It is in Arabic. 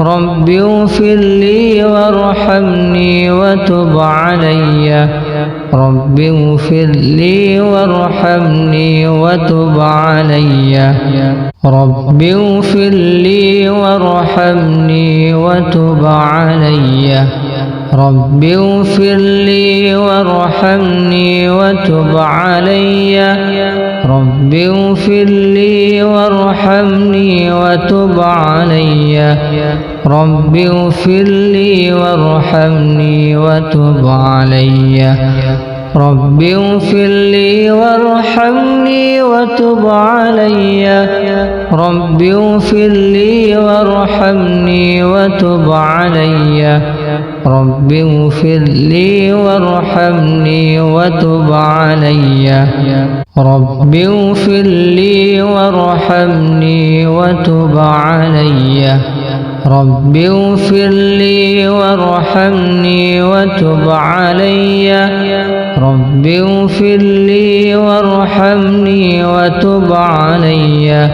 رب اغفر لي وارحمني وتب علي رب اغفر لي وارحمني وتب علي رب اغفر لي وارحمني وتب علي رب اغفر لي وارحمني وتب علي رب اغفر لي وارحمني وتب علي رب اغفر لي وارحمني وتب علي رب اغفر لي وارحمني وتب علي رب اغفر لي وارحمني وتب علي رب اغفر لي وارحمني وتب علي رب اغفر لي وارحمني وتب علي رب اغفر لي وارحمني وتب علي رب اغفر لي وارحمني وتب علي